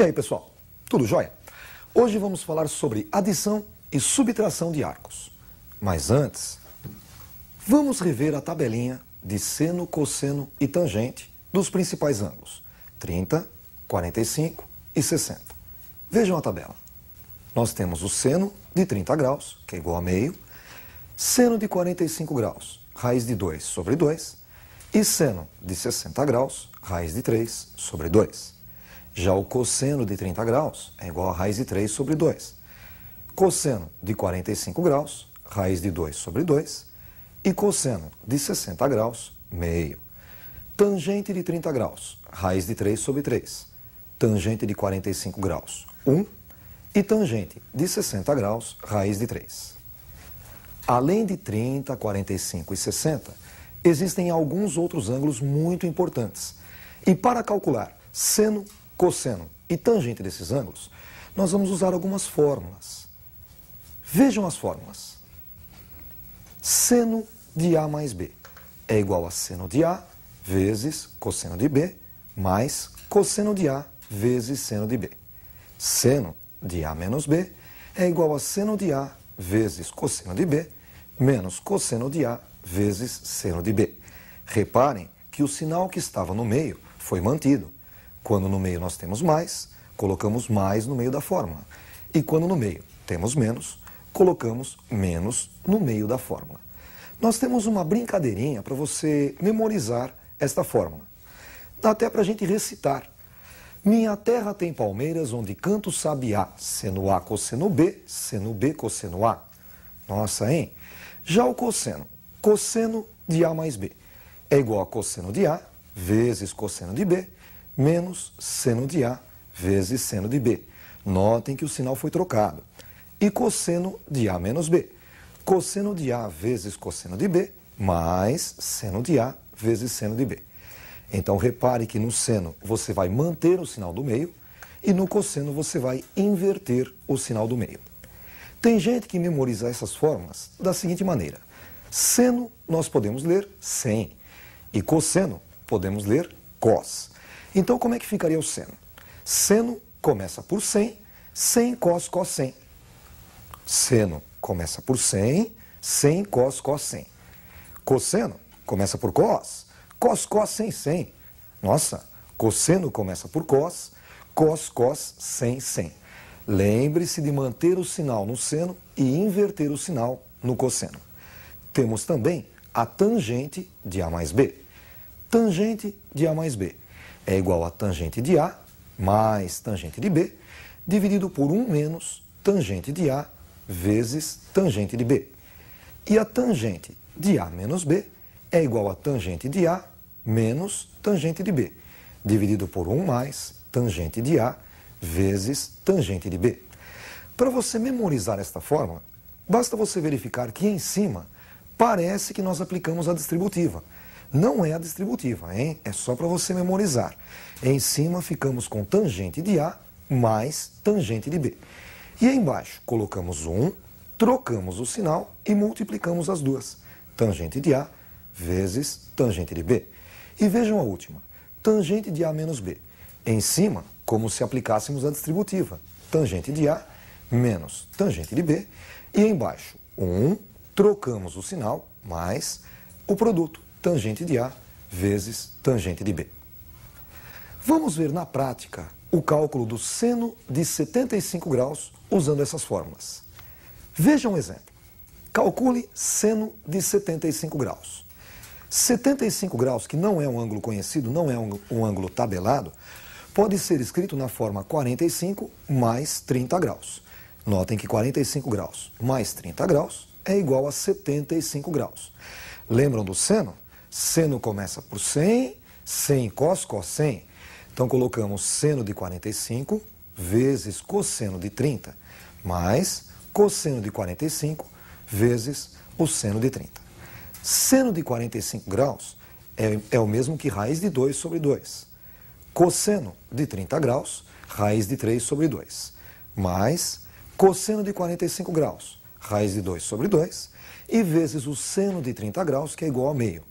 aí, pessoal? Tudo jóia? Hoje vamos falar sobre adição e subtração de arcos. Mas antes, vamos rever a tabelinha de seno, cosseno e tangente dos principais ângulos, 30, 45 e 60. Vejam a tabela. Nós temos o seno de 30 graus, que é igual a meio, seno de 45 graus, raiz de 2 sobre 2, e seno de 60 graus, raiz de 3 sobre 2. Já o cosseno de 30 graus é igual a raiz de 3 sobre 2. Cosseno de 45 graus, raiz de 2 sobre 2. E cosseno de 60 graus, meio. Tangente de 30 graus, raiz de 3 sobre 3. Tangente de 45 graus, 1. E tangente de 60 graus, raiz de 3. Além de 30, 45 e 60, existem alguns outros ângulos muito importantes. E para calcular seno, cosseno e tangente desses ângulos, nós vamos usar algumas fórmulas. Vejam as fórmulas. Seno de A mais B é igual a seno de A vezes cosseno de B mais cosseno de A vezes seno de B. Seno de A menos B é igual a seno de A vezes cosseno de B menos cosseno de A vezes seno de B. Reparem que o sinal que estava no meio foi mantido. Quando no meio nós temos mais, colocamos mais no meio da fórmula. E quando no meio temos menos, colocamos menos no meio da fórmula. Nós temos uma brincadeirinha para você memorizar esta fórmula. Dá até para a gente recitar. Minha terra tem palmeiras onde canto sabiá, seno A cosseno B, seno B cosseno A. Nossa, hein? Já o cosseno, cosseno de A mais B, é igual a cosseno de A vezes cosseno de B, menos seno de A vezes seno de B. Notem que o sinal foi trocado. E cosseno de A menos B. Cosseno de A vezes cosseno de B, mais seno de A vezes seno de B. Então, repare que no seno você vai manter o sinal do meio e no cosseno você vai inverter o sinal do meio. Tem gente que memoriza essas fórmulas da seguinte maneira. Seno nós podemos ler sem e cosseno podemos ler cos. Então, como é que ficaria o seno? Seno começa por 100, 100 cos, cos 100. Seno começa por 100, 100 cos, cos 100. Cosseno começa por cos, cos, cos, 100, 100. Nossa, cosseno começa por cos, cos, cos, 100, 100. Lembre-se de manter o sinal no seno e inverter o sinal no cosseno. Temos também a tangente de A mais B. Tangente de A mais B é igual a tangente de A mais tangente de B, dividido por 1 menos tangente de A vezes tangente de B. E a tangente de A menos B é igual a tangente de A menos tangente de B, dividido por 1 mais tangente de A vezes tangente de B. Para você memorizar esta fórmula, basta você verificar que em cima parece que nós aplicamos a distributiva. Não é a distributiva, hein? É só para você memorizar. Em cima ficamos com tangente de A mais tangente de B. E aí embaixo colocamos 1, trocamos o sinal e multiplicamos as duas. Tangente de A vezes tangente de B. E vejam a última. Tangente de A menos B. Em cima, como se aplicássemos a distributiva. Tangente de A menos tangente de B. E embaixo, 1, trocamos o sinal mais o produto. Tangente de A vezes tangente de B. Vamos ver na prática o cálculo do seno de 75 graus usando essas fórmulas. Veja um exemplo. Calcule seno de 75 graus. 75 graus, que não é um ângulo conhecido, não é um ângulo tabelado, pode ser escrito na forma 45 mais 30 graus. Notem que 45 graus mais 30 graus é igual a 75 graus. Lembram do seno? Seno começa por 100, 100 cos, cos 100. Então, colocamos seno de 45 vezes cosseno de 30, mais cosseno de 45 vezes o seno de 30. Seno de 45 graus é o mesmo que raiz de 2 sobre 2. Cosseno de 30 graus, raiz de 3 sobre 2. Mais cosseno de 45 graus, raiz de 2 sobre 2. E vezes o seno de 30 graus, que é igual a meio.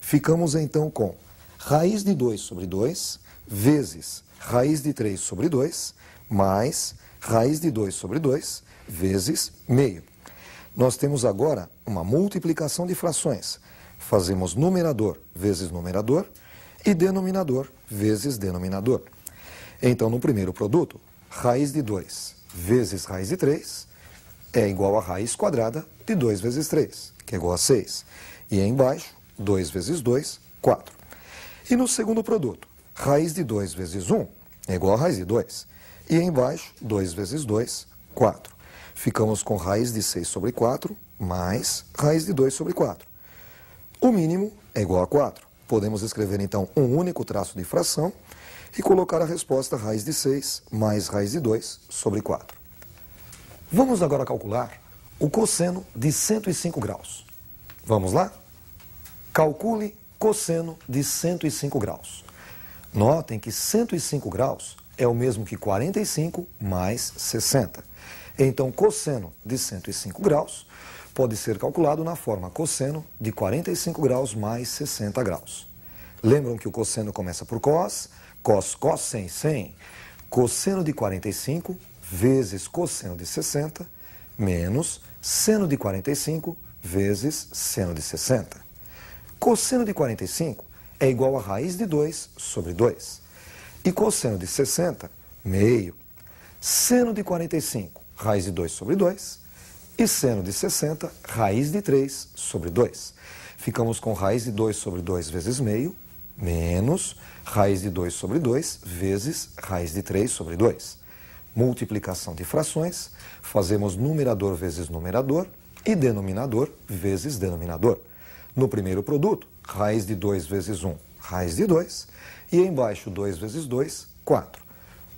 Ficamos então com raiz de 2 sobre 2 vezes raiz de 3 sobre 2, mais raiz de 2 sobre 2, vezes meio. Nós temos agora uma multiplicação de frações. Fazemos numerador vezes numerador e denominador vezes denominador. Então, no primeiro produto, raiz de 2 vezes raiz de 3 é igual a raiz quadrada de 2 vezes 3, que é igual a 6. E aí embaixo, 2 vezes 2, 4. E no segundo produto, raiz de 2 vezes 1 é igual a raiz de 2. E aí embaixo, 2 vezes 2, 4. Ficamos com raiz de 6 sobre 4 mais raiz de 2 sobre 4. O mínimo é igual a 4. Podemos escrever, então, um único traço de fração e colocar a resposta raiz de 6 mais raiz de 2 sobre 4. Vamos agora calcular o cosseno de 105 graus. Vamos lá? Calcule cosseno de 105 graus. Notem que 105 graus é o mesmo que 45 mais 60. Então, cosseno de 105 graus pode ser calculado na forma cosseno de 45 graus mais 60 graus. Lembram que o cosseno começa por cos, cos, 100. Cosseno de 45 vezes cosseno de 60 menos seno de 45 vezes seno de 60. Cosseno de 45 é igual a raiz de 2 sobre 2. E cosseno de 60, meio. Seno de 45, raiz de 2 sobre 2. E seno de 60, raiz de 3 sobre 2. Ficamos com raiz de 2 sobre 2 vezes meio, menos raiz de 2 sobre 2 vezes raiz de 3 sobre 2. Multiplicação de frações, fazemos numerador vezes numerador e denominador vezes denominador. No primeiro produto, raiz de 2 vezes 1, raiz de 2, e embaixo 2 vezes 2, 4.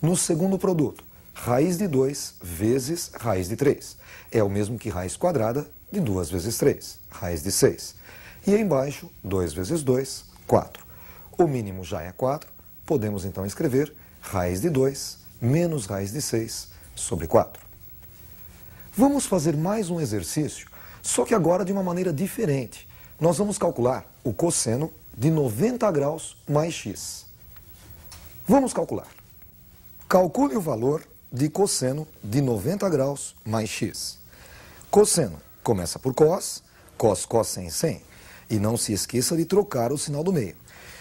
No segundo produto, raiz de 2 vezes raiz de 3. É o mesmo que raiz quadrada de 2 vezes 3, raiz de 6. E embaixo, 2 vezes 2, 4. O mínimo já é 4, podemos então escrever raiz de 2 menos raiz de 6 sobre 4. Vamos fazer mais um exercício, só que agora de uma maneira diferente. Nós vamos calcular o cosseno de 90 graus mais x. Vamos calcular. Calcule o valor de cosseno de 90 graus mais x. Cosseno começa por cos, cos, 100. E não se esqueça de trocar o sinal do meio.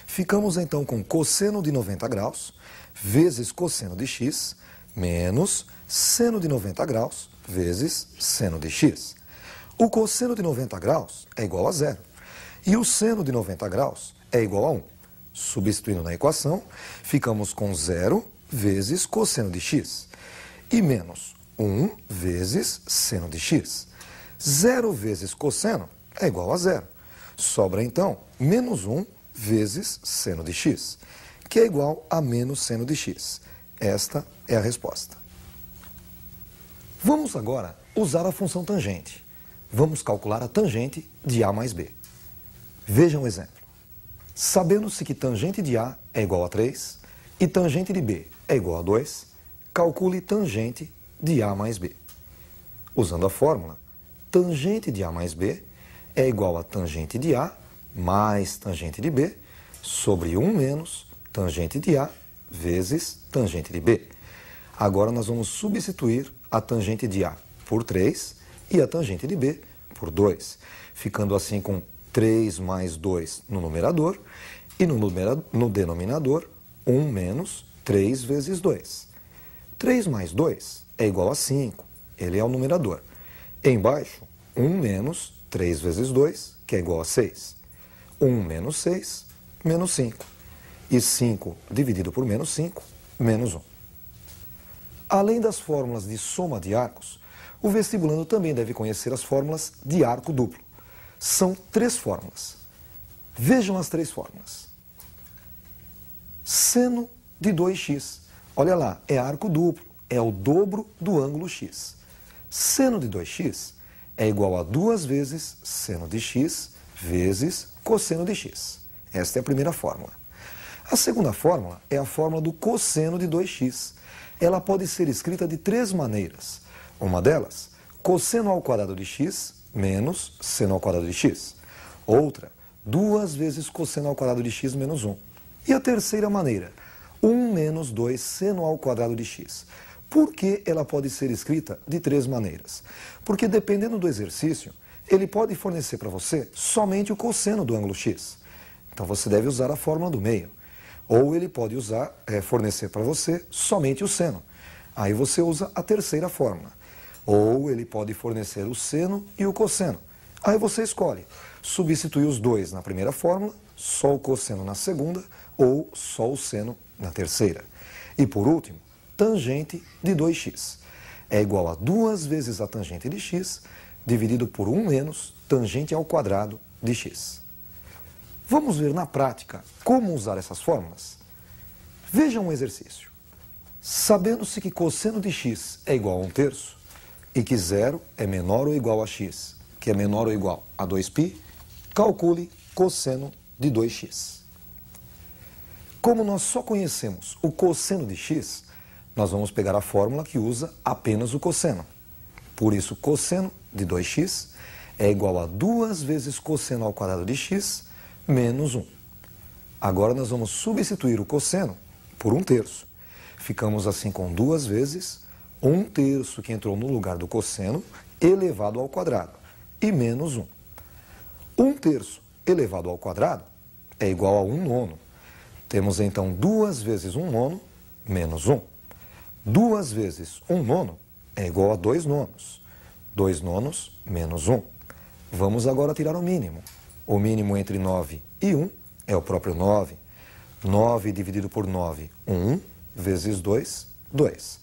Ficamos então com cosseno de 90 graus vezes cosseno de x menos seno de 90 graus vezes seno de x. O cosseno de 90 graus é igual a 0 e o seno de 90 graus é igual a 1. Substituindo na equação, ficamos com 0 vezes cosseno de x e menos 1 vezes seno de x. 0 vezes cosseno é igual a 0. Sobra então menos 1 vezes seno de x, que é igual a menos seno de x. Esta é a resposta. Vamos agora usar a função tangente. Vamos calcular a tangente de A mais B. Vejam o exemplo. Sabendo-se que tangente de A é igual a 3 e tangente de B é igual a 2, calcule tangente de A mais B. Usando a fórmula, tangente de A mais B é igual a tangente de A mais tangente de B sobre 1 menos tangente de A vezes tangente de B. Agora nós vamos substituir a tangente de A por 3 e a tangente de B por 2, ficando assim com 3 mais 2 no numerador e no denominador 1 menos 3 vezes 2. 3 mais 2 é igual a 5, ele é o numerador. Embaixo, 1 menos 3 vezes 2, que é igual a 6. 1 menos 6, menos 5. E 5 dividido por menos 5, menos 1. Além das fórmulas de soma de arcos, o vestibulando também deve conhecer as fórmulas de arco duplo. São 3 fórmulas. Vejam as 3 fórmulas. Seno de 2x. Olha lá, é arco duplo, é o dobro do ângulo x. Seno de 2x é igual a 2 vezes seno de x vezes cosseno de x. Esta é a primeira fórmula. A segunda fórmula é a fórmula do cosseno de 2x. Ela pode ser escrita de 3 maneiras. Uma delas, cosseno ao quadrado de x menos seno ao quadrado de x. Outra, 2 vezes cosseno ao quadrado de x menos 1. E a terceira maneira, 1 menos 2 seno ao quadrado de x. Por que ela pode ser escrita de 3 maneiras? Porque dependendo do exercício, ele pode fornecer para você somente o cosseno do ângulo x. Então você deve usar a fórmula do meio. Ou ele pode fornecer para você somente o seno. Aí você usa a terceira fórmula. Ou ele pode fornecer o seno e o cosseno. Aí você escolhe substituir os dois na primeira fórmula, só o cosseno na segunda, ou só o seno na terceira. E por último, tangente de 2x. É igual a 2 vezes a tangente de x, dividido por 1 menos tangente ao quadrado de x. Vamos ver na prática como usar essas fórmulas? Veja um exercício. Sabendo-se que cosseno de x é igual a 1/3 e que 0 é menor ou igual a x, que é menor ou igual a 2π, calcule cosseno de 2x. Como nós só conhecemos o cosseno de x, nós vamos pegar a fórmula que usa apenas o cosseno. Por isso, cosseno de 2x é igual a 2 vezes cosseno ao quadrado de x menos 1. Agora nós vamos substituir o cosseno por 1/3. Ficamos assim com 2 vezes 1/3 que entrou no lugar do cosseno elevado ao quadrado e menos 1. 1/3 elevado ao quadrado é igual a 1/9. Temos então 2 vezes 1/9 menos 1. 2 vezes 1/9 é igual a 2/9. 2/9 menos 1. Vamos agora tirar o mínimo. O mínimo entre 9 e 1 é o próprio 9. 9 dividido por 9, 1, vezes 2, 2.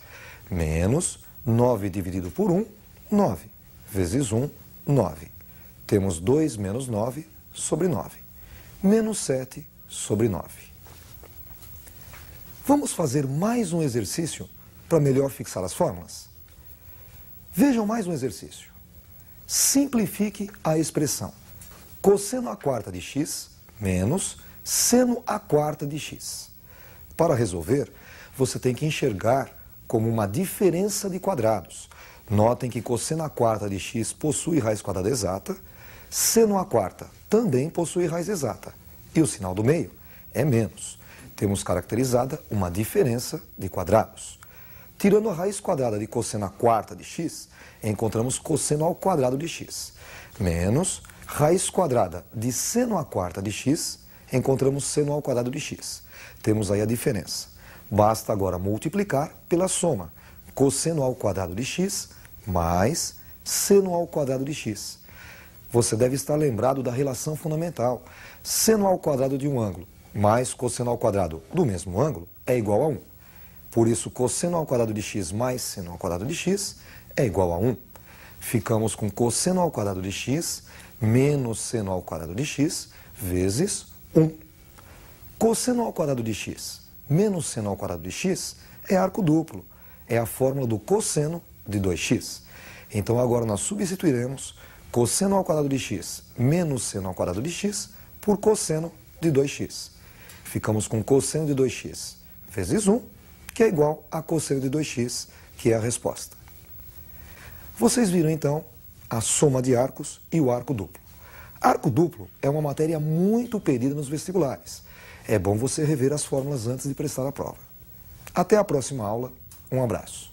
Menos 9 dividido por 1, 9. Vezes 1, 9. Temos 2 menos 9 sobre 9. Menos 7 sobre 9. Vamos fazer mais um exercício para melhor fixar as fórmulas? Vejam mais um exercício. Simplifique a expressão cosseno à quarta de x menos seno à quarta de x. Para resolver, você tem que enxergar como uma diferença de quadrados. Notem que cosseno à quarta de x possui raiz quadrada exata, seno à quarta também possui raiz exata. E o sinal do meio é menos. Temos caracterizada uma diferença de quadrados. Tirando a raiz quadrada de cosseno à quarta de x, encontramos cosseno ao quadrado de x, menos raiz quadrada de seno à quarta de x, encontramos seno ao quadrado de x. Temos aí a diferença. Basta agora multiplicar pela soma. Cosseno ao quadrado de x mais seno ao quadrado de x. Você deve estar lembrado da relação fundamental. Seno ao quadrado de um ângulo mais cosseno ao quadrado do mesmo ângulo é igual a 1. Por isso, cosseno ao quadrado de x mais seno ao quadrado de x é igual a 1. Ficamos com cosseno ao quadrado de x menos seno ao quadrado de x vezes 1. Cosseno ao quadrado de x menos seno ao quadrado de x é arco duplo. É a fórmula do cosseno de 2x. Então agora nós substituiremos cosseno ao quadrado de x menos seno ao quadrado de x por cosseno de 2x. Ficamos com cosseno de 2x vezes 1, que é igual a cosseno de 2x, que é a resposta. Vocês viram então a soma de arcos e o arco duplo. Arco duplo é uma matéria muito pedida nos vestibulares. É bom você rever as fórmulas antes de prestar a prova. Até a próxima aula. Um abraço.